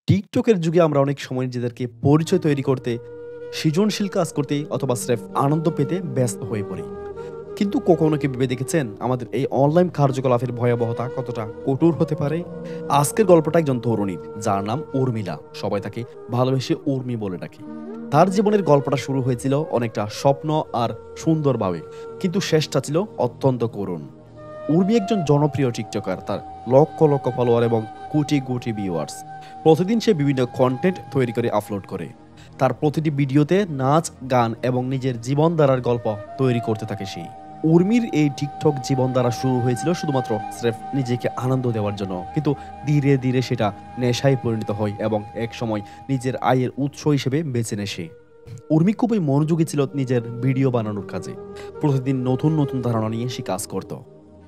টিকটকের যুগে আমরা অনেক সময় নিজেদেরকে পরিচয় তৈরি করতে, সৃজনশীল কাজ করতে অথবা স্রেফ আনন্দ পেতে ব্যস্ত হয়ে পড়ি। কিন্তু কখনো কি ভেবে দেখেছেন আমাদের এই অনলাইন কার্যকলাপের ভয়াবহতা কতটা কঠোর হতে পারে? আজকের গল্পটা একজন তরুণীর, যার নাম উর্মিলা। সবাই তাকে ভালোবেসে উর্মি বলে ডাকে। তার জীবনের গল্পটা শুরু হয়েছিল অনেকটা স্বপ্ন আর সুন্দরভাবে, কিন্তু শেষটা ছিল অত্যন্ত করুণ। উর্মি একজন জনপ্রিয় টিকটকার। তার লক্ষ লক্ষ ফলোয়ার এবং কোটি কোটি ভিউয়ার্স। প্রতিদিন সে বিভিন্ন কন্টেন্ট তৈরি করে আপলোড করে। তার প্রতিটি ভিডিওতে নাচ, গান এবং নিজের জীবনধারার গল্প তৈরি করতে থাকে সে। উর্মির এই টিকটক জীবনধারা শুরু হয়েছিল শুধুমাত্র স্রেফ নিজেকে আনন্দ দেওয়ার জন্য, কিন্তু ধীরে ধীরে সেটা নেশায় পরিণত হয় এবং এক সময় নিজের আয়ের উৎস হিসেবে বেছে নেয় সে। উর্মি খুবই মনোযোগী ছিল নিজের ভিডিও বানানোর কাজে। প্রতিদিন নতুন নতুন ধারণা নিয়ে সে কাজ করত।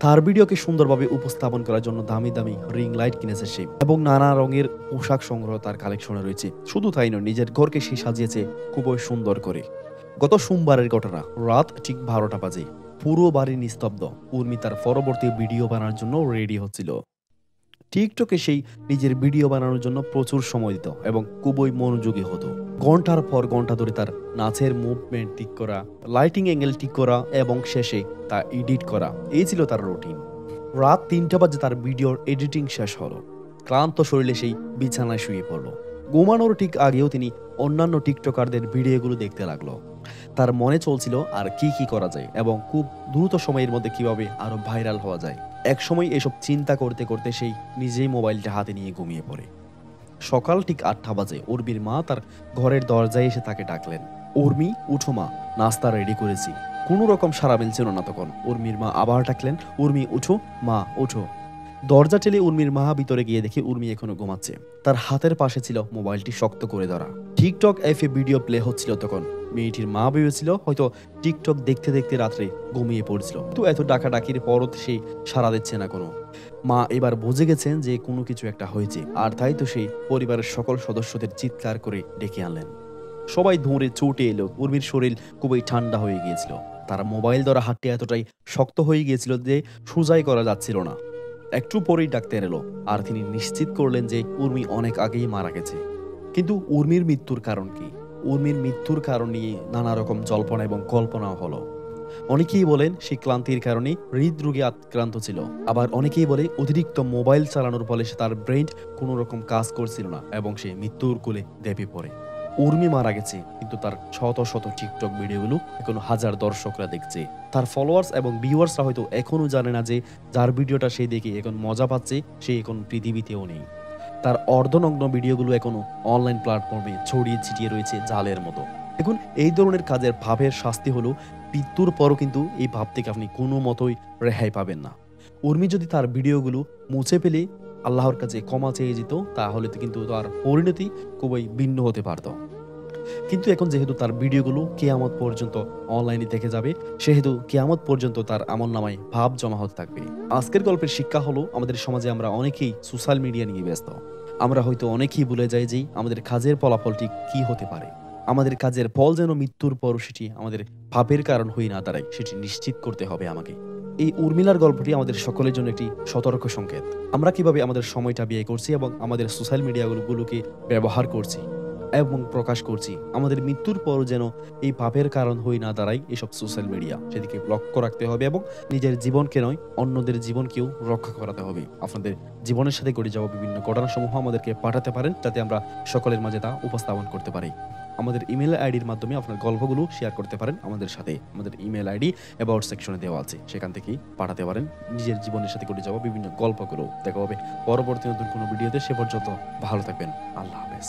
তার ভিডিওকে সুন্দরভাবে উপস্থাপন করার জন্য দামি দামি রিং লাইট কিনেছে সে এবং নানা রঙের পোশাক সংগ্রহ তার কালেকশনে রয়েছে। শুধু তাই নয়, নিজের ঘরকে সে সাজিয়েছে খুবই সুন্দর করে। গত সোমবারের ঘটনা, রাত ঠিক 12টা বাজে। পুরো বাড়ি নিস্তব্ধ। উর্মি তার পরবর্তী ভিডিও বানানোর জন্য রেডি হচ্ছিল। টিকটকে সেই নিজের ভিডিও বানানোর জন্য প্রচুর সময় দিত এবং খুবই মনোযোগী হতো। ঘন্টার পর ঘন্টা ধরে তার নাচের মুভমেন্ট ঠিক করা, লাইটিং অ্যাঙ্গেল ঠিক করা এবং শেষে তা এডিট করা, এই ছিল তার রুটিন। রাত 3টা বাজে তার ভিডিওর এডিটিং শেষ হলো। ক্লান্ত শরীরে সেই বিছানায় শুয়ে পড়লো। ঘুমানোর ঠিক আগেও তিনি অন্যান্য টিকটকারদের ভিডিওগুলো দেখতে লাগলো। তার মনে চলছিল আর কি কি করা যায় এবং খুব দ্রুত সময়ের মধ্যে কিভাবে আরো ভাইরাল হওয়া যায়। এক সময় এসব চিন্তা করতে করতে সেই নিজেই মোবাইলটা হাতে নিয়ে ঘুমিয়ে পড়ে। সকাল ঠিক 8টা বাজে উর্মির মা তার ঘরের দরজায় এসে তাকে ডাকলেন। উর্মি, উঠো মা, নাস্তা রেডি করেছি। কোনো রকম সাড়া মিলছিল না তখন। উর্মির মা আবার ডাকলেন, উর্মি উঠো মা, উঠো। দরজা ঠেলে উর্মির মা ভিতরে গিয়ে দেখে উর্মি এখনো ঘুমাচ্ছে। তার হাতের পাশে ছিল মোবাইলটি শক্ত করে ধরা। টিকটক অ্যাপে ভিডিও প্লে হচ্ছিল তখন। মেয়েটির মা ভেবেছিল হয়তো টিকটক দেখতে দেখতে রাত্রে ঘুমিয়ে পড়ছিল, কিন্তু এত ডাকাডাকির পরও সে সাড়া দিচ্ছে না কোনো। মা এবার বুঝে গেছেন যে কোনো কিছু একটা হয়েছে, আর তাই তো সেই পরিবারের সকল সদস্যদের চিৎকার করে ডেকে আনলেন। সবাই ধরে ছুটে এলো। উর্মির শরীর খুবই ঠান্ডা হয়ে গিয়েছিল। তার মোবাইল ধরা হাতটি এতটাই শক্ত হয়ে গিয়েছিল যে সোজাই করা যাচ্ছিল না। একটু পরেই ডাক্তার এলো আর তিনি নিশ্চিত করলেন যে উর্মি অনেক আগেই মারা গেছে। কিন্তু উর্মির মৃত্যুর কারণ কি? উর্মির মৃত্যুর কারণ নিয়ে নানা রকম জল্পনা এবং কল্পনাও হলো। অনেকেই বলেন সে ক্লান্তির কারণে হৃদরোগে আক্রান্ত ছিল। আবার অনেকেই বলে অতিরিক্ত মোবাইল চালানোর ফলে তার ব্রেইন কোনো রকম কাজ করছিল না এবং সে মৃত্যুর কোলে ঢেপে পড়ে। উর্মি মারা গেছে, কিন্তু তার শত শত টিকটক ভিডিওগুলো এখনো হাজার দর্শকরা দেখছে। তার ফলোয়ার্স এবং ভিউয়ার্সরা হয়তো এখনো জানে না যে যার ভিডিওটা সে দেখে এখন মজা পাচ্ছে সে এখন পৃথিবীতেও নেই। তার অর্ধনগ্ন ভিডিওগুলো এখনো অনলাইন প্ল্যাটফর্মে ছড়িয়ে ছিটিয়ে রয়েছে জালের মতো। দেখুন, এই ধরনের কাজের ভাবের শাস্তি হলো মৃত্যুর পরও কিন্তু এই ভাব থেকে আপনি কোনো মতোই রেহাই পাবেন না। উর্মি যদি তার ভিডিওগুলো মুছে ফেলে আল্লাহর কাছে ক্ষমা চেয়ে যেত, তাহলে তো কিন্তু তার পরিণতি খুবই ভিন্ন হতে পারত। কিন্তু এখন যেহেতু তার ভিডিওগুলো কিয়ামত পর্যন্ত অনলাইনে থেকে যাবে, সেহেতু কিয়ামত পর্যন্ত তার আমলনামায় ভাব জমা হতে থাকবে। আজকের গল্পের শিক্ষা হলো, আমাদের সমাজে আমরা অনেকেই সোশ্যাল মিডিয়া নিয়ে ব্যস্ত। আমরা হয়তো অনেকেই ভুলে যাই যে আমাদের কাজের ফলাফলটি কি হতে পারে। আমাদের কাজের ফল যেন মৃত্যুর পর সেটি আমাদের পাপের কারণ হয়ে না দাঁড়ায়, সেটি নিশ্চিত করতে হবে আমাকে। এই উর্মিলার গল্পটি আমাদের সকলের জন্য একটি সতর্ক সংকেত। আমরা কিভাবে আমাদের সময়টা ব্যয় করছি এবং আমাদের সোশ্যাল মিডিয়াগুলোকে ব্যবহার করছি এবং প্রকাশ করছি, আমাদের মৃত্যুর পর যেন এই পাপের কারণ হয়ে না দাঁড়ায় এসব সোশ্যাল মিডিয়া, সেদিকে লক্ষ্য রাখতে হবে এবং নিজের জীবনকে নয়, অন্যদের জীবনকেও রক্ষা করাতে হবে। আপনাদের জীবনের সাথে ঘটে যাওয়া বিভিন্ন ঘটনাসমূহ আমাদেরকে পাঠাতে পারেন, যাতে আমরা সকলের মাঝে তা উপস্থাপন করতে পারি। আমাদের ইমেল আইডির মাধ্যমে আপনার গল্পগুলো শেয়ার করতে পারেন আমাদের সাথে। আমাদের ইমেল আইডি অ্যাবাউট সেকশনে দেওয়া আছে, সেখান থেকেই পাঠাতে পারেন নিজের জীবনের সাথে ঘটে যাওয়া বিভিন্ন গল্পগুলো। দেখা হবে পরবর্তী নতুন কোনো ভিডিওতে। সে পর্যন্ত ভালো থাকবেন। আল্লাহ হাফেজ।